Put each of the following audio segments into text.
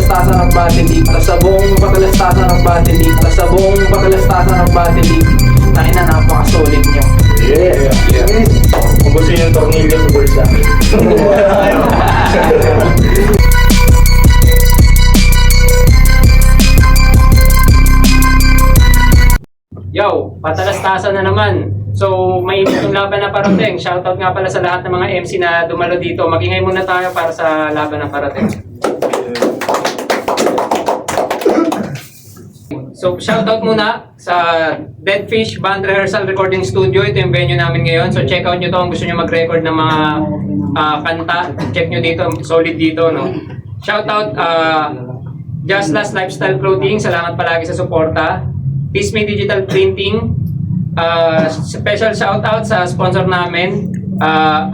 patalastasan ng Body League. Sa buong patalastasan ng Body League. Sa buong patalastasan ng Body League. Tangina, napaka-solid nyo. Yeah. Kung gusto nyo yung tornilyo sa bulsa. Yo, patalastasan na naman. So, may itong laban na parating. Shoutout nga pala sa lahat ng mga MC na dumalo dito. Magingay muna tayo para sa laban na parating. So, shoutout muna sa Deadfish Band Rehearsal Recording Studio. Ito yung venue namin ngayon. So, check out nyo to kung gusto nyo mag-record ng mga kanta. Check nyo dito. Solid dito, no? Shoutout Just Last Lifestyle Clothing. Salamat palagi sa suporta. Pisme Digital Printing. Special shoutout sa sponsor namin,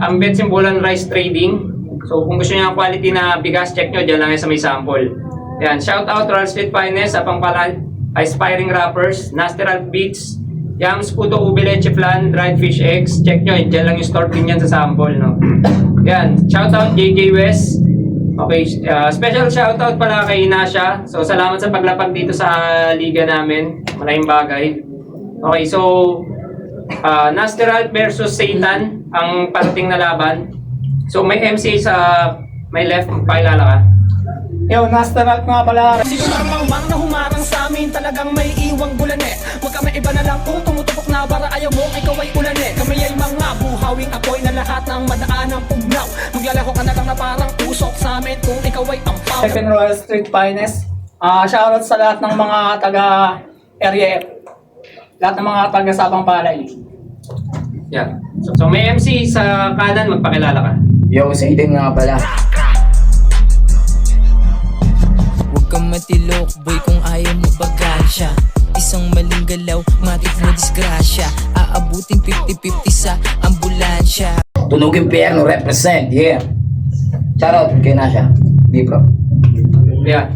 Ambet Simbolan Rice Trading. So kung gusto niyo ng quality na bigas, check nyo, dyan lang yan sa may sample. Yan, shoutout Royal Street Finest, Apang Pala, Aspiring Rappers, Nasteral Beats, Yams Puto Ube Leche Flan, Dried Fish Eggs, check nyo, dyan lang yung store din yan sa sample, no? Yan, shoutout JJ West. Okay, special shoutout pala kay Nasha. So salamat sa paglapag dito sa liga namin. Malaking bagay. Okay, so Nasteral versus Satan ang parating na laban. So may MC sa may left, pakilala ka. Yo, Nasteral nga pala. Sino marang na humarang sa amin, talagang may iwang bulan eh. Huwag ka may iba na lang kung tumutupok na bara ayaw mo, ikaw ay ulan eh. Kami ay mga buhawing apoy na lahat ng madaan ng pugnaw. Maglalaho ka na lang na parang usok sa amin kung ikaw ay ampaw. Second Royal Street Finest. Shoutout sa lahat ng mga taga area F. Lahat ng mga taga Sabang Palay. Yeah. So may MC sa kanan, magpakilala ka. Yo, Satan nga pala. Huwag kang matilok, boy, kung ayaw mo bagansya. Isang maling galaw, matik mo disgrasya. Aabuting 50-50 sa ambulansya. Tunog Impyerno represent, yeah. Shoutout kay Nasha. Di bro. Yeah.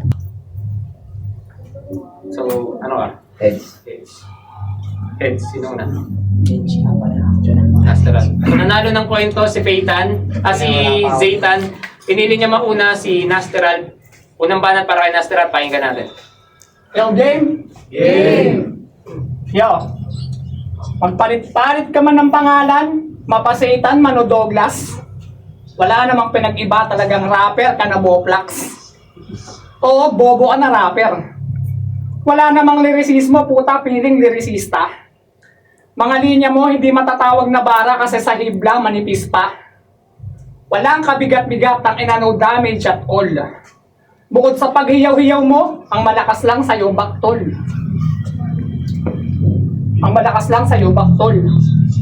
So, ano ka? Heads. Heads, sino na? Nasteral. So, nanalo ng kwento si Peytan, si Zaytan. Pinili niya mauna si Nasteral. Unang banat para kay Nasteral, pakinggan natin. Yo, game? Game! Yo, magpalit-palit ka man ng pangalan, mapasaitan, Mano Douglas. Wala namang pinag-iba, talagang rapper ka na Boplax. Oo, bobo ka na rapper. Wala namang lirisismo, puta, feeling lirisista. Mga linya mo, hindi matatawag na bara kasi sa hibla, manipis pa. Walang kabigat-bigat, ang ina no damage at all. Bukod sa paghiyaw-hiyaw mo, ang malakas lang sa'yo baktol. Ang malakas lang sa'yo baktol.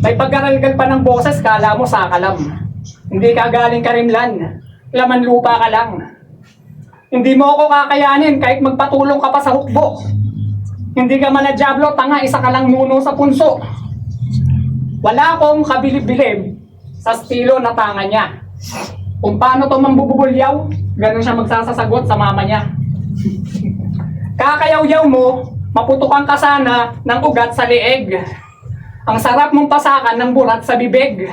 May pagkaralgal pa ng boses, kala mo sakalam. Hindi ka galing Karimlan, laman lupa ka lang. Hindi mo ako kakayanin kahit magpatulong ka pa sa hukbo. Hindi ka man na Diablo, tanga, isa ka lang nuno sa punso. Wala akong kabilib-bilib sa estilo na tanga niya. Kung paano to mambubulyaw, ganun siya magsasasagot sa mama niya. Kakayaw-yaw mo, maputukan ka sana ng ugat sa leeg. Ang sarap mong pasakan ng burat sa bibig.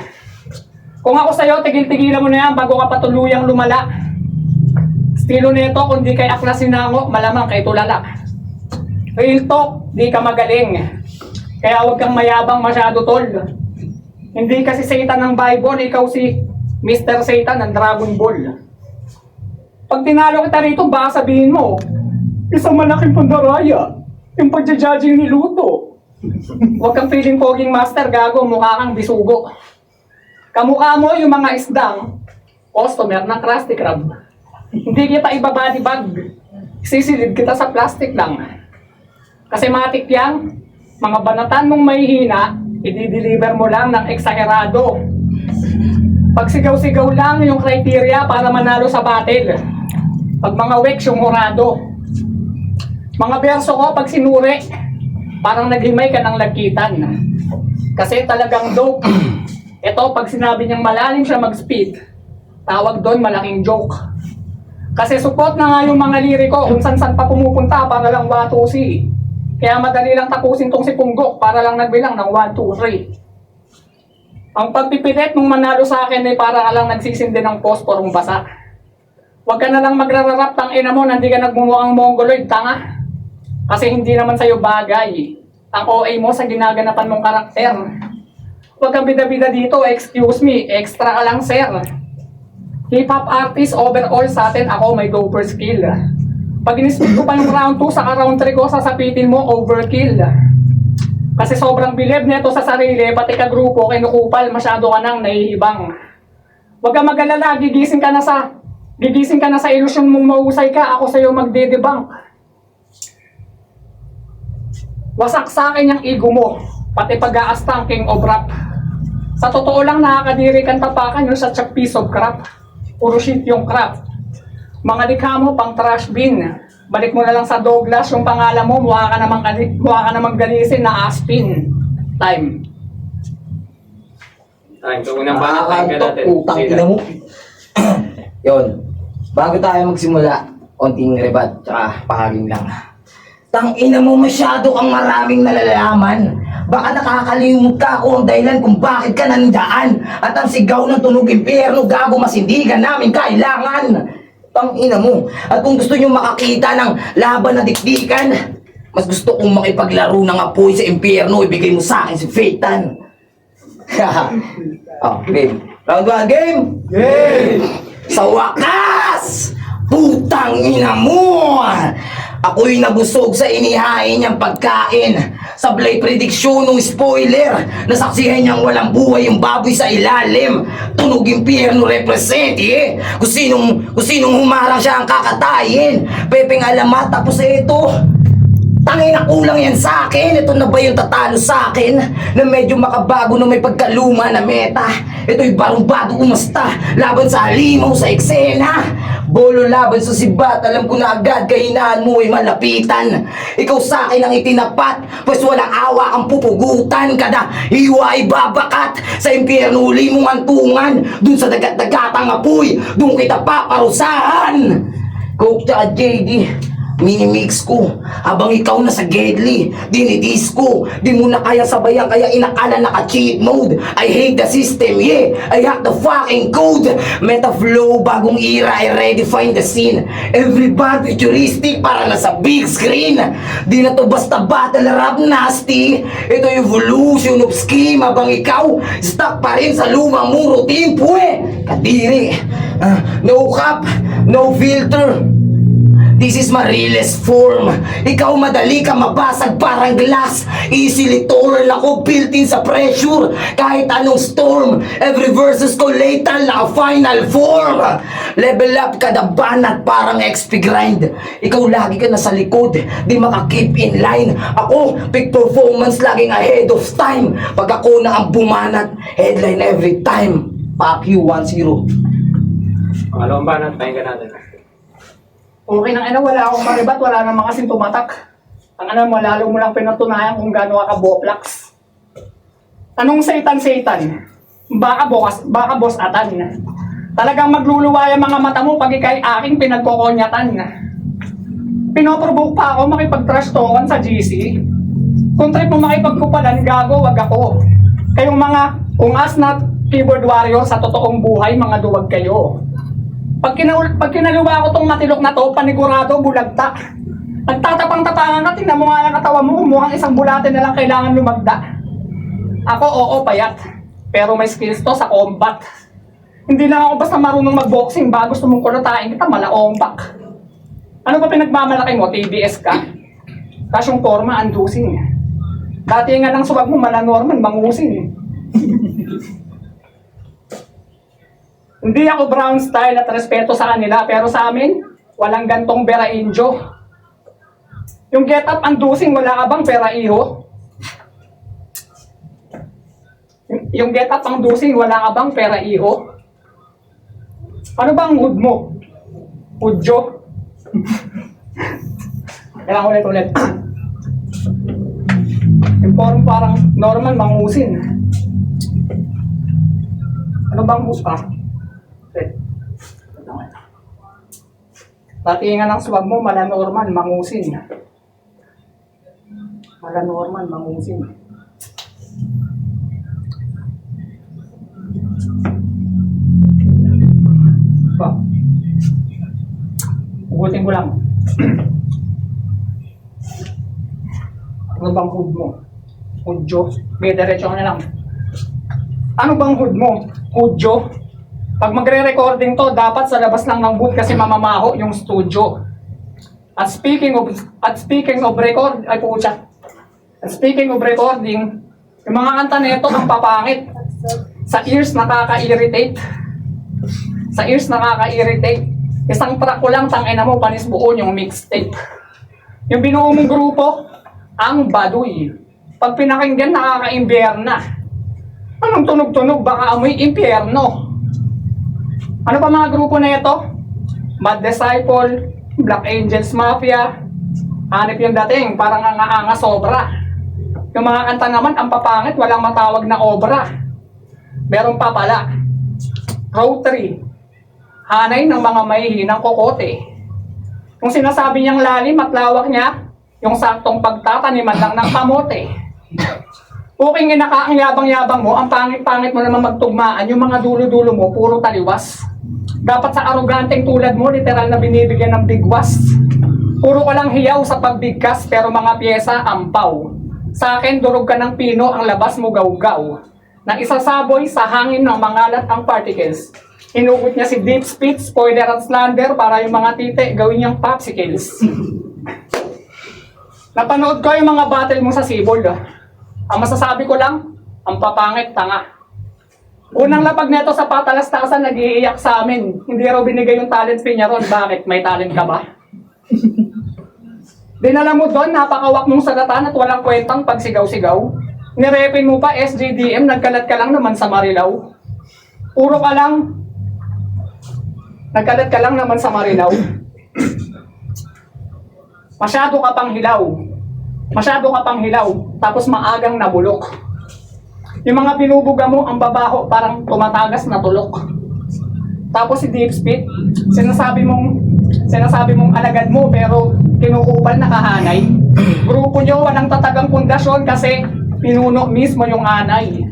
Kung ako sa'yo, tigil-tigilan mo na yan bago ka patuluyang lumala. Estilo nito, kung di kay aklas sinango, malamang kay tulala. Real talk, di ka magaling. Kaya huwag kang mayabang masyado, tol. Hindi kasi Satan ng Bible, ikaw si Mr. Satan ng Dragon Ball. Pag tinalo kita rito, baka sabihin mo, isang malaking pandaraya, yung pagja-judging ni Luto. Huwag kang feeling foging master, gago, mukha kang bisugo. Kamukha mo yung mga isdang customer ng Krusty Krab. Hindi kita ibabody bag, sisilid kita sa plastic lang. Kasi matik yan, mga banatan mong mahihina, i-deliver mo lang ng eksagerado. Pag sigaw-sigaw lang yung criteria para manalo sa battle. Pag mga weks yung murado. Mga berso ko pag sinuri, parang naghimay ka ng lagitan. Kasi talagang dope. Ito pag sinabi niyang malalim siya mag-speed, tawag doon malaking joke. Kasi support na nga yung mga liriko kung san-san pa pumupunta para lang 1, 2, 3. Kaya madali lang tapusin tong si Punggok para lang nagbilang ng 1, 2, 3. Ang pagpipilit mong manalo sa akin ay para ka lang nagsisindi ng posporong basa. Huwag ka na lang magrararap tang ina mo, nandi ka nagmumukhang mongoloid, tanga. Kasi hindi naman sa'yo bagay ang OA mo sa ginaganapan mong karakter. Huwag kang bida-bida dito, excuse me, extra ka lang sir. Hip-hop artist overall sa atin, ako may go for skill. Pag in-split ko pa yung round 2, saka round 3 ko, sasapitin mo overkill. Kasi sobrang bilib nito sa sarili, pati ka grupo, kinukupal, masyado ka nang nahihibang. Huwag kang mag-alala, gigising ka na sa ilusyon mong mahusay ka, ako sa'yo magdedebunk. Wasak sa akin yung ego mo, pati pag-aastang king of rap. Sa totoo lang nakakadiri kang tapakan yun sa piece of crap. Puro shit yung crap. Mga likha mo pang trash bin. Balik mo na lang sa Douglas yung pangalan mo, mukha ka namang galisin na aspin. Time. Time. So, unang banat, time ka natin. Utang Sige. ina mo. Yun. Bago tayo magsimula, konting rebat, tsaka pahaging lang. Tang ina mo, masyado kang maraming nalalaman. Baka nakakalimot ka ako ang dahilan kung bakit ka nandaan. At ang sigaw ng tunog impyerno, gago masindigan namin kailangan. Tang ina mo. At kung gusto nyo makakita ng laban na dikdikan, mas gusto kong makipaglaro ng apoy sa impyerno, ibigay mo sa akin si Phaeton. Oh, game. Round 1, game! Game! Sa wakas! Putang ina mo! Ako'y nabusog sa inihain niyang pagkain. Sablay prediksyon ng spoiler. Nasaksihan niyang walang buhay yung baboy sa ilalim. Tunog impyerno represent, eh. Kung sinong humarang siya ang kakatayin. Pepeng alamat, tapos ito. Tangin na kulang yan sa akin. Ito na ba yung tatalo sa akin? Na medyo makabago na may pagkaluma na meta. Ito'y barumbado umasta. Laban sa halimaw sa eksena. Bolo laban sa sibat. Alam ko na agad kahinaan mo ay malapitan. Ikaw sa akin ang itinapat. Pues walang awa kang pupugutan. Kada hiwa ay babakat. Sa impyerno uli mong antungan. Dun sa dagat-dagatang apoy. Dun kita paparusahan. Coke tsaka JD. Minimix ko, habang ikaw na sa Gedli, dinidis ko, di mo na kaya sabayan kaya inakala naka-cheat mode. I hate the system, yeah, I hack the fucking code. Meta flow, bagong era, I redefine the scene. Everybody futuristic para nasa big screen. Di na to basta battle rap nasty. Ito evolution of scheme, habang ikaw, stuck pa rin sa lumang mong routine, pwe. Kadiri, no cap, no filter. This is my realest form. Ikaw madali ka mabasag parang glass. Easily torn ako, built-in sa pressure. Kahit anong storm, every verses ko lethal na final form. Level up kada banat parang XP grind. Ikaw lagi ka nasa likod, di maka-keep in line. Ako, peak performance, laging ahead of time. Pag ako na ang bumanat, headline every time. Fuck you, 1-0. Pangalawang banat, time ka natin. Okay nang ina, wala akong maribat, wala naman kasing tumatak. Ang ano mo, lalo mo lang pinatunayan kung gaano ka boplax. Anong satan-satan? Baka boss atan. Talagang magluluwa yung mga mata mo pag ikay aking pinagkokonyatan. Pinoprovoke pa ako makipag-trash talkan sa GC. Kung trip mo makipagkupalan, gago, wag ako. Kayong mga ungas na keyboard warrior sa totoong buhay, mga duwag kayo. Pag kinaluwa ko tong matilok na to, panigurado, bulagta. Nagtatapang-tapangan ka, tingnan mo nga ang katawan mo, mukhang isang bulate na lang kailangan lumagda. Ako, oo, payat. Pero may skills to sa combat. Hindi lang ako basta marunong mag-boxing, ba gusto mong kulatain kita, malaombak. Ano ba pinagmamalaki mo, TBS ka? Tapos yung forma, andusing. Dati nga lang suwag mo, Norman, mangusing. Hindi ako brown style at respeto sa kanila, pero sa amin, walang gantong Bera Indio. Yung get up andusing, wala ka bang pera iho? Yung get up andusing, wala ka bang pera iho? Ano ba ang hood mo? Hudyo? Kailangan ulit. Yung form parang normal, mangusin. Ano bang hood pa? Tatingan ng swag mo, malanormal, mangusin. Malanormal, mangusin. Pa. Hugutin ko lang. Ano bang hood mo? Hudyo? May diretso ka na lang. Ano bang hood mo? Hudyo? Pag magre-recording to, dapat sa labas lang ng booth kasi mamamaho yung studio. At speaking of record, ay pucha. At speaking of recording, yung mga kanta nito ang papangit. Sa ears nakaka-irritate. Sa ears nakaka-irritate. Isang track ko lang, tangina mo, panis buo yung mixtape. Yung binuo mong grupo, ang Baduy. Pag pinakinggan, nakaka-imbyerna. Anong tunog-tunog? Baka amoy impyerno. Ano pa mga grupo na ito? Mad Disciple, Black Angels Mafia, hanip yung dating, parang anga-anga sobra. Yung mga kanta naman, ang papangit, walang matawag na obra. Meron pa pala, Rotary, hanay ng mga mahihinang kokote. Kung sinasabi niyang lalim at lawak niya, yung saktong pagtataniman lang ng kamote. Puking inaka, ang yabang-yabang mo, ang pangit-pangit mo naman magtugmaan, yung mga dulo-dulo mo, puro taliwas. Dapat sa aroganteng tulad mo, literal na binibigyan ng bigwas. Puro ka lang hiyaw sa pagbigkas, pero mga pyesa, ampaw. Sa akin, durog ka ng pino, ang labas mo gawgaw. Na isasaboy sa hangin ng mangalat ang particles. Hinugot niya si Deep Spit, spoiler at slander, para yung mga tite, gawin niyang popsicles. Napanood ko yung mga battle mo sa Sibol. Ang masasabi ko lang, ang papangit, tanga. Unang lapag neto sa patalas-tasan, nag-iiyak sa amin. Hindi raw binigay yung talent fee niya ron. Bakit? May talent ka ba? Dinala mo doon, napakawak mong sagatan at walang kwentang pagsigaw-sigaw. Nirepin mo pa, SJDM, nagkalat ka lang naman sa Marilao. Puro ka lang. Nagkalat ka lang naman sa Marilao. Masyado ka pang hilaw. Masyado ka pang hilaw. Tapos maagang nabulok. Yung mga binubuga mo, ang babaho, parang tumatagas na tulok. Tapos si Deep Spit, sinasabi mong alagad mo, pero kinukupal na kahanay. Grupo nyo, walang tatagang pundasyon kasi pinuno mismo yung anay.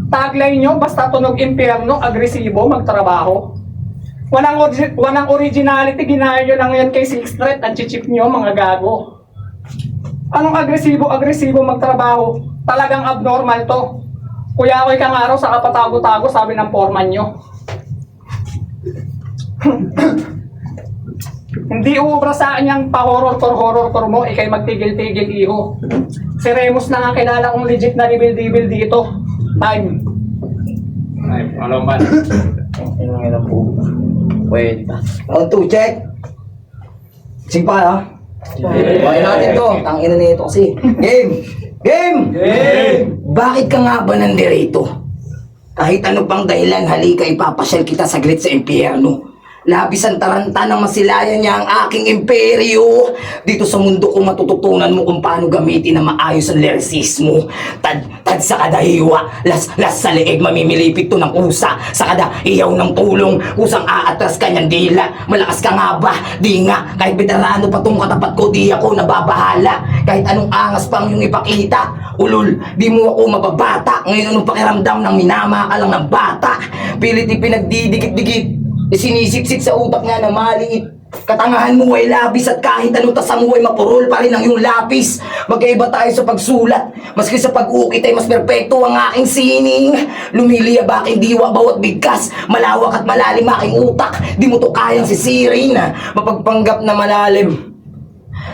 Tagline nyo, basta tunog impyerno, agresibo, magtrabaho. Walang originality, ginaya nyo lang yan kay Sixth Threat at chichip nyo, mga gago. Anong agresibo magtrabaho? Talagang abnormal to. Kuya ako'y kang araw sa kapatago-tago, sabi ng foreman nyo. Hindi uubra sa akin yung pa-horror mo, ikay magtigil-tigil iho. Si Remus na nga kilala kong legit na dibil-dibil dito. Time. Ay, alam ba? Wait. Round 2, check. Sing pa, ha? Bahay natin to. Tangina na ito kasi. Game! Game! Bakit ka nga ba nandirito? Kahit ano pang dahilan, halika ipapasyal kita saglit sa impyerno. Labis ang taranta ng masilayan niya ang aking imperyo. Dito sa mundo ko matututunan mo kung paano gamitin na maayos ang lersismo. Tad sa kada hiwa, las sa leeg mamimilipit to ng usa. Sa kada iyaw ng tulong, usang aatras kanyang dila. Malakas ka nga ba? Di nga, kahit veterano pa tong katapat ko, di ako nababahala. Kahit anong angas pang yung ipakita. Ulul, di mo ako mababata. Ngayon anong pakiramdam ng minama ka lang ng bata. Pilit ipinagdidikit-dikit. Sinisip-sip sa utak nga na maliit. Katangahan mo ay labis at kahit ano tasang mo ay mapurol pa rin ang iyong lapis. Magkaiba tayo sa pagsulat. Maski sa pag-ukit ay mas perpekto ang aking sining. Lumiliyab aking diwa bawat bigkas. Malawak at malalim aking utak. Di mo to kayang sisirin. Mapagpanggap na malalim.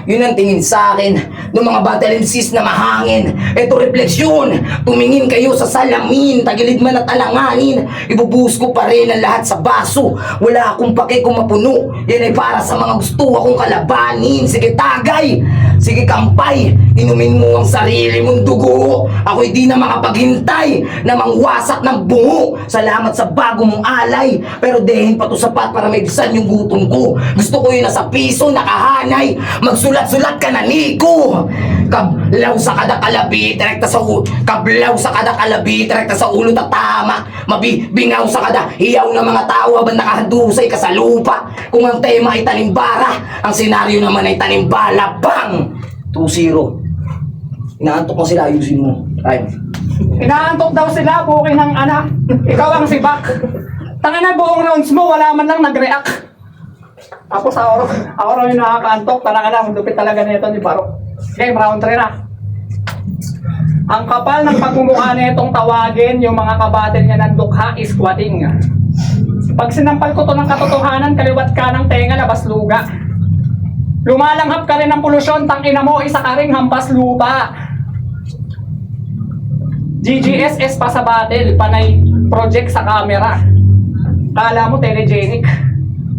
Yun ang tingin sa akin ng mga battle MCs na mahangin. Eto refleksyon, tumingin kayo sa salamin, tagilid man at alanganin. Ibubuhos ko pa rin ang lahat sa baso. Wala akong pake kung mapuno. Yan ay para sa mga gusto akong kalabanin. Sige tagay, sige kampay, inumin mo ang sarili mong dugo. Ako'y di na makapaghintay na mangwasak ng bungo. Salamat sa bago mong alay, pero dehin pa to sapat para maibsan yung gutom ko. Gusto ko yun nasa piso, nakahanay. Magsulat-sulat ka na, Nico. Kablaw sa kada kalabi, direkta sa ulo. Kablaw sa kada kalabi, direkta sa ulo tatama. Mabibingaw sa kada hiyaw ng mga tao habang nakahandusay ka sa lupa. Kung ang tema ay tanimbara, ang senaryo naman ay tanimbala. Bang! 2-0. Inaantok mo sila, ayusin mo. Time. Inaantok daw sila, bukin ng anak. Ikaw ang sibak. Tangina buong rounds mo, wala man lang nag-react. Tapos ako raw yung nakakaantok. Talaga lang, lupit talaga nito ni Barok. Game, round 3 na. Ang kapal ng pagmumukha nitong tawagin yung mga kabatil niya ng dukha is squatting. Pag sinampal ko to ng katotohanan, kaliwat ka ng tenga, labas luga. Lumalanghap ka rin ng polusyon, tangina mo, isa ka ring hampas lupa. GGSS pa sa battle, panay project sa camera. Kala mo telegenic.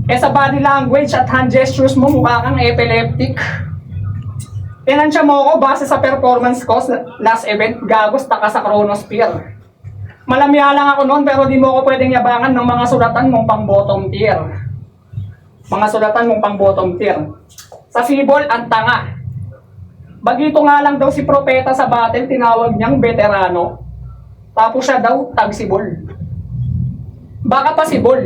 Sa body language at hand gestures mo, mukha kang epileptic. Tinansya mo ako base sa performance ko last event, gagos taka sa chronosphere. Malamya lang ako noon pero di mo ako pwedeng yabangan ng mga sulatan mong pang bottom tier. Mga sulatan mong pang bottom tier. Sa sibol, ang tanga. Bagito nga lang daw si propeta sa battle, tinawag niyang veterano. Tapos siya daw, tagsibol. Baka pa sibol.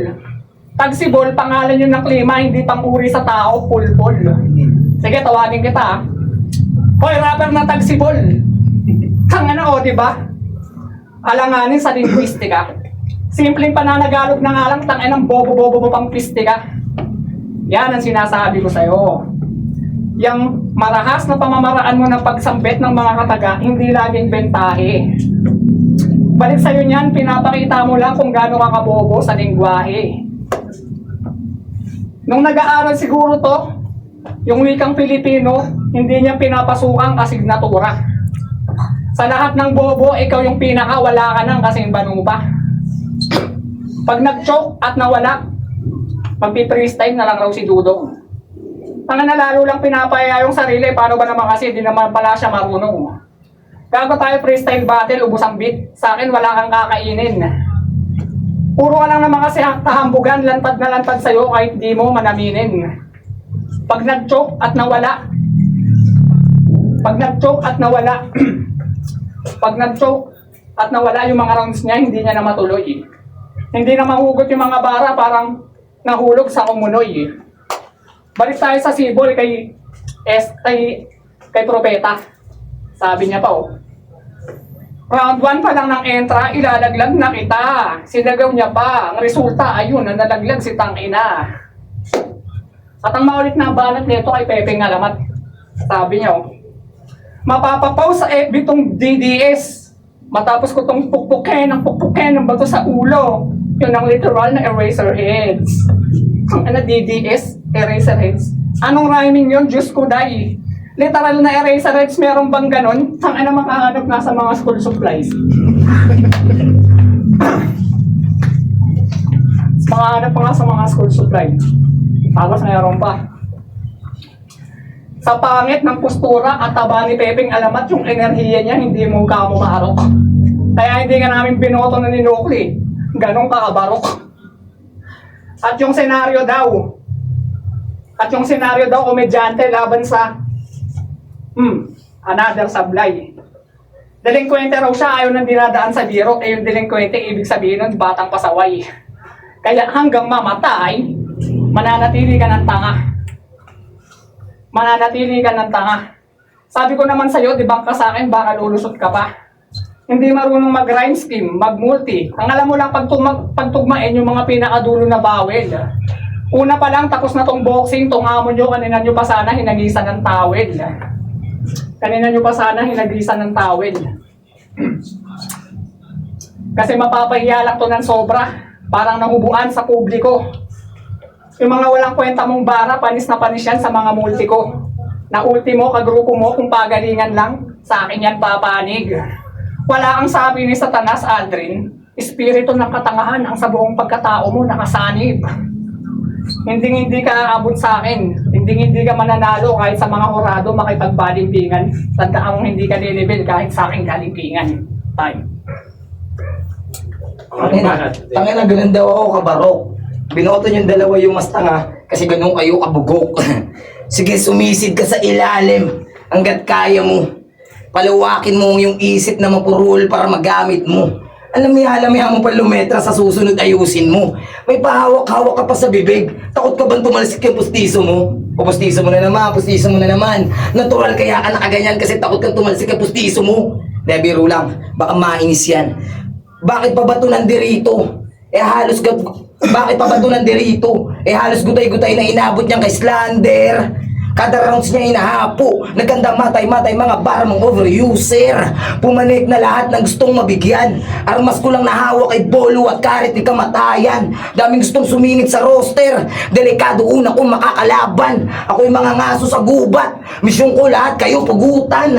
Tagsibol, pangalan yun ng klima, hindi pang-uri sa tao, pulpol. Sige, tawagin kita ah. Hoy, rapper na tagsibol. Tangina o, diba? Alanganin sa linguistika. Simpleng pananagalog na nga lang, tanginang bobo-bobo mo pang pistika. Yan ang sinasabi ko sa'yo. Yang marahas na pamamaraan mo ng pagsambit ng mga kataga, hindi laging bentahe. Balik sa'yo niyan, pinapakita mo lang kung gaano ka kabobo sa lingwahe. Nung nag-aaral siguro to, yung wikang Pilipino, hindi niya pinapasukang asignatura. Sa lahat ng bobo, ikaw yung pinaka, wala ka nang kasing banuba. Pag nag-choke at nawala, magpi-freestyle na lang raw si Dudong. Ang nalalo lang pinapaya yung sarili, paano ba naman kasi, di naman pala siya marunong. Gago tayo freestyle battle, ubos ang beat. Sa akin, wala kang kakainin. Puro ka lang naman kasi kahambugan, lantad na lantad sa'yo kahit di mo manaminin. Pag nag-choke at nawala, pag nag-choke at nawala, pag nag-choke at nawala yung mga rounds niya, hindi niya na matuloy. Hindi na mahugot yung mga bara, parang nahulog sa kumunoy. Balik tayo sa sibol kay propeta. Sabi niya pa oh. Round 1 pa lang ng entra, ilalaglag na kita. Sinagaw niya pa. Ang resulta, ayun, nalaglag si Tangina. At ang maulit na banat nito ay Pepe Ngalamat. Sabi niya oh. Mapapapaw sa FB tong DDS. Matapos ko tong pukpukin ng bato sa ulo. Yun ang literal na eraser heads. Ano DDS? Eraser heads. Anong rhyming yun? Diyos ko day. Literal na eraser heads, meron bang ganon? Ang ano makahanap nga sa mga school supplies. Makahanap pa nga sa mga school supplies. Tapos mayroon pa. Sa pangit ng postura at taba ni Pepeng Alamat, yung enerhiya niya, hindi mo kamo maarok. Kaya hindi ka namin binoto na ninukli. Ganong kakabarok. At yung senaryo daw, komedyante laban sa another sablay. Delinkwente raw siya, ayaw nang dinadaan sa biro, eh yung delinkwente, ibig sabihin nun, batang pasaway. Kaya hanggang mamatay, mananatili ka ng tanga. Mananatili ka ng tanga. Sabi ko naman sa'yo, di bang ka sa akin, baka lulusot ka pa. Hindi marunong mag-rhyme scheme, mag-multi. Ang alam mo lang pagtugmain yung mga pinakadulo na bawel. Una pa lang, tapos na tong boxing, tong amo nyo, kanina nyo pa sana hinagisan ng tawel. Kanina nyo pa sana hinagisan ng tawel. Kasi mapapahiya lang to ng sobra. Parang nahubuan sa publiko. Yung mga walang kwenta mong bara, panis na panis yan sa mga multi ko. Na ultimo, kagrupo mo, kung pagalingan lang, sa akin yan papanig. Wala kang sabi ni Satanas, Aldrin. Espiritu ng katangahan ang sa buong pagkatao mo nakasanib. Hindi ka aabot sa akin. Hindi ka mananalo kahit sa mga horado makipagbalimbingan. Tandaan mong hindi ka lilibel kahit sa akin kalimpingan. Time. Tangina, ganun daw ako kabarok. Binoto niyong dalawa yung mas tanga kasi ganun kayo kabugok. Sige, sumisid ka sa ilalim hanggat kaya mo. Palawakin mo yung isip na mapurul para magamit mo. Alam mo pa lumetra sa susunod ayusin mo. May pahawak-hawak ka pa sa bibig. Takot ka bang tumalsik yung pustiso mo? O pustiso mo na naman. Natural kaya ka nakaganyan kasi takot kang tumalsik yung pustiso mo. Biro lang, baka mainis yan. Bakit pa ba ito nandirito? Bakit pa ba ito nandirito? Eh halos gutay-gutay na inabot niyang kay Slander. Kada rounds niya inahapo. Nagkanda matay-matay mga barmong overuser. Pumanik na lahat ng gustong mabigyan. Armas ko lang nahawak kay Bolo at karit ni kamatayan. Daming gustong sumingit sa roster. Delikado una kong makakalaban. Ako'y mga ngaso sa gubat. Misyon ko lahat kayo pugutan.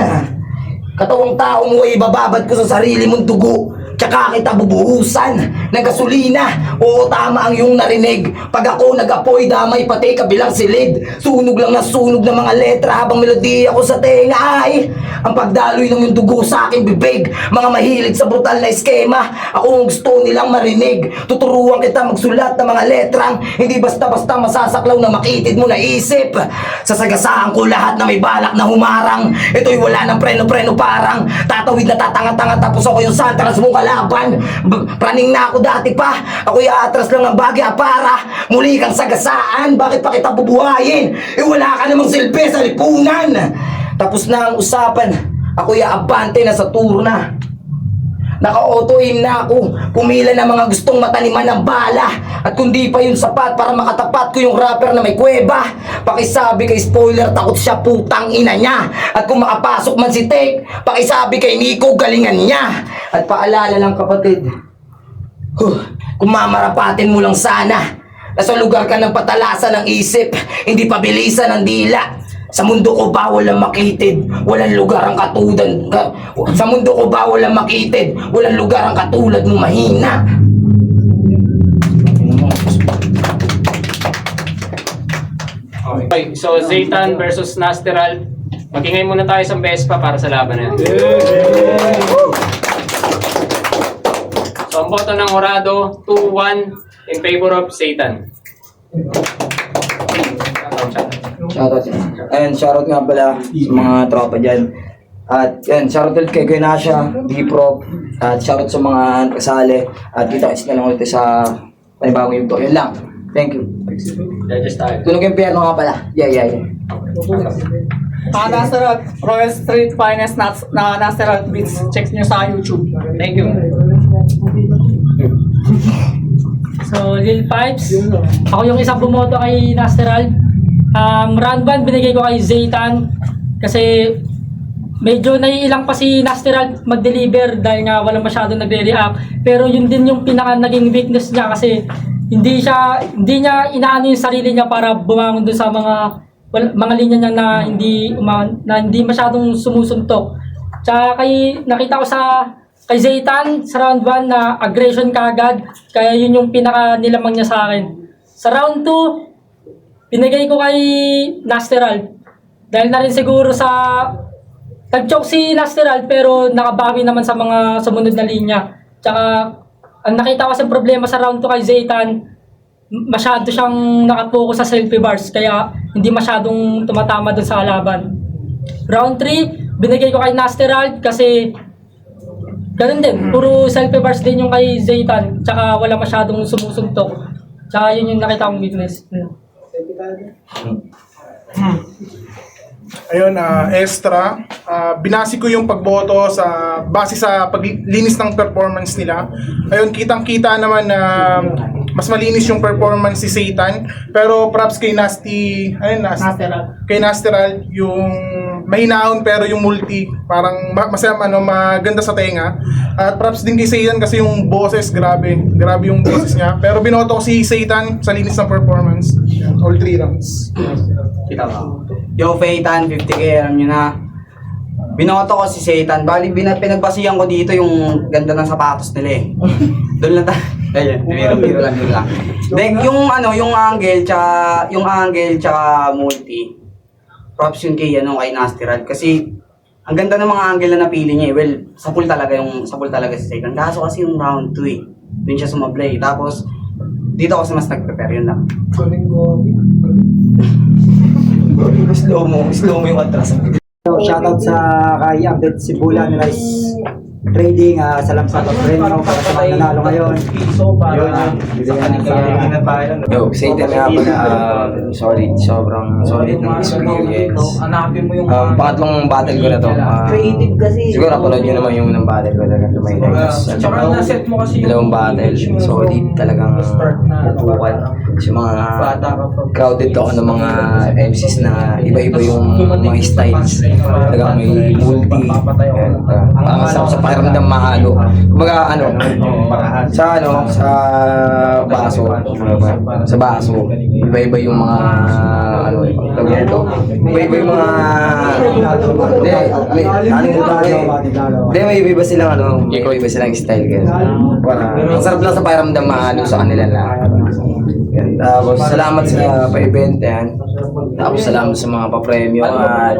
Katawang tao mo ay ibababad ko sa sarili mong dugo. Tsaka kita bubuhusan ng gasolina. Oo, tama ang iyong narinig. Pag ako nag-apoy, damay pati kabilang silid. Sunog lang na sunog ng mga letra habang melodiya ko sa tenga ay ang pagdaloy ng iyong dugo sa aking bibig. Mga mahilig sa brutal na eskema, ako ang gusto nilang marinig. Tuturuan kita magsulat ng mga letrang hindi basta-basta masasaklaw na makitid mo na isip. Sasagasaan ko lahat na may balak na humarang. Ito'y wala ng preno-preno parang tatawid na tatanga-tanga tapos ako yung santras mong kalaban. Praning na ako dati pa. Ako'y aatras lang ng bagya para muli kang sagasaan. Bakit pa kita bubuhayin? Eh wala ka namang silbi sa lipunan. Tapos na ang usapan. Ako'y aabante na sa turo na. Naka-auto-aim na ako. Pumila na mga gustong mataniman ng bala. At kung di pa yun sapat para makatapat ko yung rapper na may kuweba, pakisabi kay spoiler takot siya putang ina niya. At kung makapasok man si Tek, pakisabi kay Nico galingan niya. At paalala lang kapatid, kung mamarapatin mo lang sana, nasa lugar ka ng patalasan ng isip, hindi pabilisan ng dila. Sa mundo ko bawal ang makitid, walang lugar ang katulad. Sa mundo ko bawal ang makitid, walang lugar ang katulad mong mahina. Okay, so Zaytan versus Nasteral. Magingay muna tayo sa Vespa para sa laban na yan. So ang boto ng Horado, 2-1 in favor of Zaytan. Shoutout. Ayun, shoutout nga pala sa mga tropa dyan. At yan, shoutout ulit kay Guinasha, D-Prop, at shoutout sa mga kasali. At kita-kits na lang ulit sa panibagong yung to. Yun lang. Thank you. Judges tayo. Tunog yung piano nga pala. Yeah. Nasteral, Royal Street Finest na Nasteral Beats. Check nyo sa YouTube. Thank you. So, Lil Pipes, ako yung isang bumoto kay Nasteral. Round 1 binigay ko kay Zaytan kasi medyo naiilang pa si Nasteral mag-deliver dahil nga walang masyadong nagre-react. Pero yun din yung pinaka naging weakness niya kasi hindi niya inaano yung sarili niya para bumangon doon sa mga linya niya na hindi masyadong sumusuntok. Tsaka nakita ko kay Zaytan sa round 1 na aggression kaagad, kaya yun yung pinaka nilamang niya sa akin. Sa round 2, binigay ko kay Nasteral. Dahil na rin siguro nag-choke si Nasteral pero nakabawi naman sa mga sumunod na linya. Tsaka, ang nakita ko sa problema sa round 2 kay Zaytan, masyado siyang nakapokus sa selfie bars kaya hindi masyadong tumatama dun sa kalaban. Round 3, binigay ko kay Nasteral kasi ganun din, puro selfie bars din yung kay Zaytan, tsaka wala masyadong sumusuntok. Tsaka yun yung nakita kong weakness. Ayun, extra. Binasi ko yung pagboto base sa paglinis ng performance nila. Ayun, kitang-kita naman na mas malinis yung performance si Zaytan. Pero props kay Nasteral. Kay Nasteral, yung mahinaon pero yung multi, parang maganda sa tenga. At props din kay Zaytan kasi yung boses, grabe yung boses niya. Pero binoto ko si Zaytan sa linis ng performance. All 3 rounds. Kita mo. Yo, Zaytan, 50k, alam nyo na. Binoto ko si Zaytan. Bali, pinagbasihan ko dito yung ganda ng sapatos nila eh. Doon lang tayo. Ayun, biro lang. Then, yung angle, tsaka multi. Props yun kay Nasteral. Kasi, ang ganda ng mga angle na napili niya eh. Well, sapul talaga si Zaytan. Kaso kasi yung round 2 eh. Doon siya sumablay. Tapos, dito kasi mas nag-prepare, yun lang. Slow mo yung atras. So, shoutout sa kay Abed Sibula ni Rice Trading, salam sa pag-premium para sa mga nanalo ngayon. Yo, Zaytan nga pala, solid, sobrang solid ng experience. Pangatlong battle ko na to. Creative kasi. Siguro napanood nyo naman yung unang battle ko talaga lumay. Tsaka na-set mo kasi Dalawang battle, solid talagang upuan. Yung mga crowded ako ng mga MCs na iba-iba yung mga styles. Talagang may multi. Yan, parang sa pakiramdam mahalo. Kumbaga sa baso. Sa baso. Iba-iba yung mga tawag dito. Iba-iba yung mga may iba-iba silang iba-iba silang style ganun. Ang sarap lang sa pakiramdam mahalo sa kanila na. Yan. Tapos salamat sa pa-event yan. Tapos salamat sa mga pa-premyo at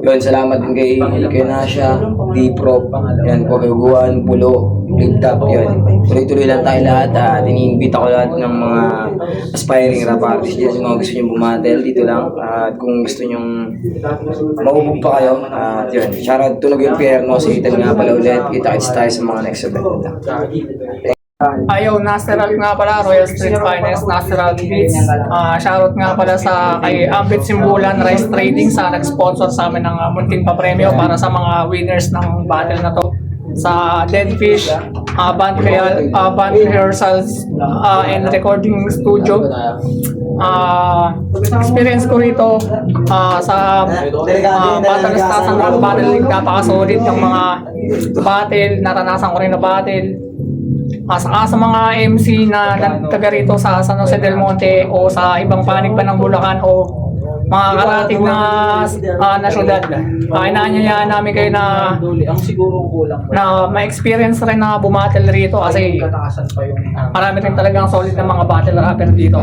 yun, salamat din kay Nasha, D-Prop, yan, Pagaguan, Pulo, Big Top, yun. Tuloy-tuloy lang tayo lahat at iniimbita ko lahat ng mga aspiring rap artists dyan, yung mga gusto nyo bumatel, dito lang. At kung gusto nyo maubog pa kayo, at yun, shoutout Tunog Impierno, si Ethan nga pala ulit, kita-kits tayo sa mga next event. Ayaw, Nasteral nga pala, Royal Street Finest, Nasteral Beats. Shoutout nga pala sa kay Ambit Simbulan, Rice Trading sa nag-sponsor sa amin ng munting papremyo para sa mga winners ng battle na to. Sa Deadfish, band rehearsals and recording studio. Experience ko rito sa Battle Stasan ng Battle League, napaka-solid ng mga battle, naranasan ko rin na battle. Sa mga MC na taga rito sa San Jose del Monte o sa ibang panig pa ng Bulacan o mga karating na syudad. Inaanyayahan namin kayo na ma-experience rin na bumattle rito kasi marami rin talagang solid na mga battle rapper dito.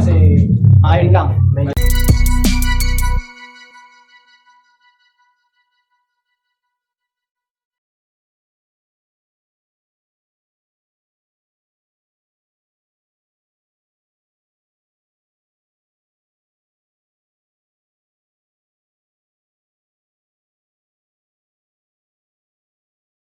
Ayun lang.